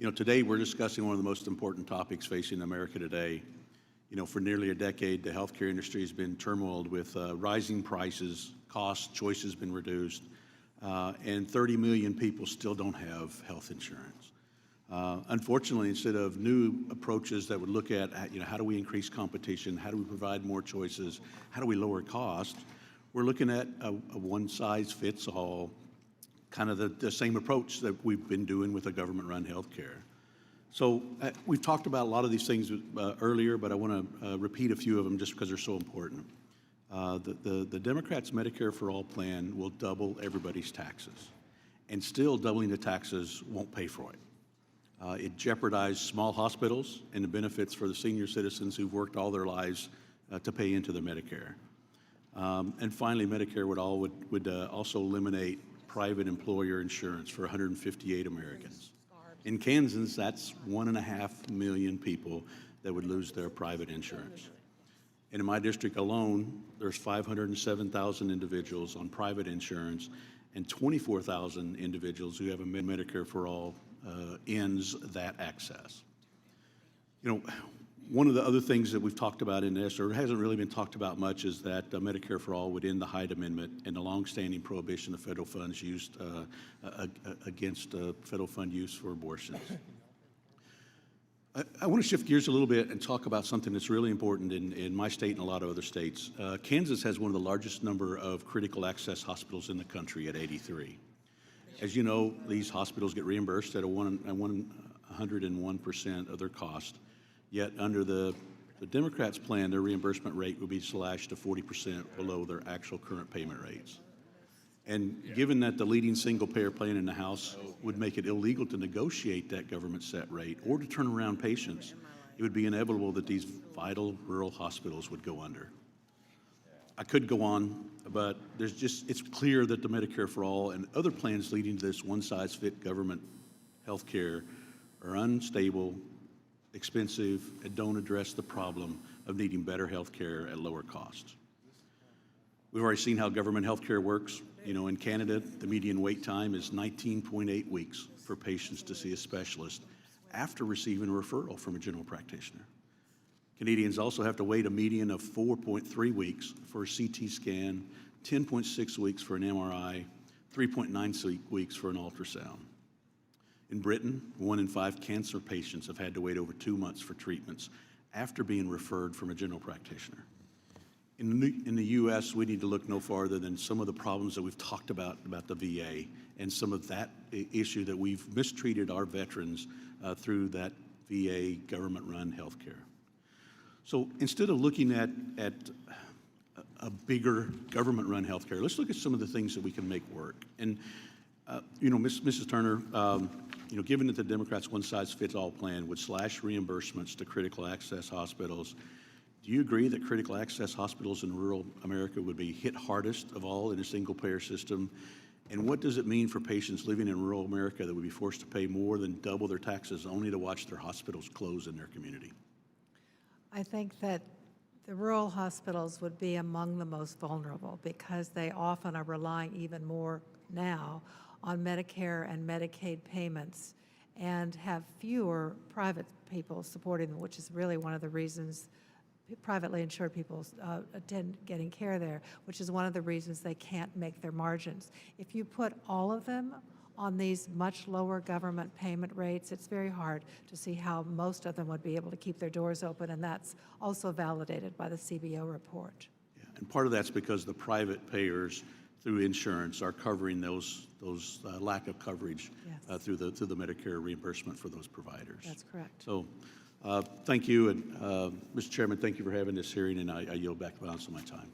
Today we're discussing one of the most important topics facing America today. For nearly a decade, the healthcare industry has been turmoiled with rising prices, costs, choices been reduced, and 30 million people still don't have health insurance. Unfortunately, instead of new approaches that would look at, how do we increase competition, how do we provide more choices, how do we lower costs, we're looking at a one-size-fits-all, kind of the same approach that we've been doing with the government-run healthcare. So we've talked about a lot of these things earlier, but I want to repeat a few of them just because they're so important. The Democrats' Medicare for All plan will double everybody's taxes, and still doubling the taxes won't pay for it. It jeopardizes small hospitals and the benefits for the senior citizens who've worked all their lives to pay into their Medicare. And finally, Medicare would also eliminate private employer insurance for 158 Americans. In Kansas, that's 1.5 million people that would lose their private insurance. And in my district alone, there's 507,000 individuals on private insurance and 24,000 individuals who have a Medicare for All ends that access. One of the other things that we've talked about in this, or hasn't really been talked about much, is that Medicare for All would end the Hyde Amendment and the longstanding prohibition of federal funds used against federal fund use for abortions. I want to shift gears a little bit and talk about something that's really important in my state and a lot of other states. Kansas has one of the largest number of critical access hospitals in the country at 83. As you know, these hospitals get reimbursed at 101% of their cost. Yet under the Democrats' plan, their reimbursement rate would be slashed to 40% below their actual current payment rates. And given that the leading single-payer plan in the House would make it illegal to negotiate that government set rate or to turn around patients, it would be inevitable that these vital rural hospitals would go under. I could go on, but it's clear that the Medicare for All and other plans leading to this one-size-fits government health care are unstable, expensive, and don't address the problem of needing better health care at lower costs. We've already seen how government health care works. In Canada, the median wait time is 19.8 weeks for patients to see a specialist after receiving a referral from a general practitioner. Canadians also have to wait a median of 4.3 weeks for a CT scan, 10.6 weeks for an MRI, 3.9 weeks for an ultrasound. In Britain, 1 in 5 cancer patients have had to wait over 2 months for treatments after being referred from a general practitioner. In the U.S., we need to look no farther than some of the problems that we've talked about the VA and some of that issue that we've mistreated our veterans through that VA government-run health care. So instead of looking at a bigger government-run health care, let's look at some of the things that we can make work. And Mrs. Turner, given that the Democrats' one-size-fits-all plan would slash reimbursements to critical access hospitals, do you agree that critical access hospitals in rural America would be hit hardest of all in a single-payer system? And what does it mean for patients living in rural America that would be forced to pay more than double their taxes only to watch their hospitals close in their community? I think that the rural hospitals would be among the most vulnerable because they often are relying even more now on Medicare and Medicaid payments and have fewer private people supporting them, which is really one of the reasons privately insured people attend getting care there, which is one of the reasons they can't make their margins. If you put all of them on these much lower government payment rates, it's very hard to see how most of them would be able to keep their doors open, and that's also validated by the CBO report. Yeah, and part of that's because the private payers through insurance are covering those lack of coverage through the Medicare reimbursement for those providers. That's correct. So thank you, and Mr. Chairman, thank you for having this hearing, and I yield back the balance of my time.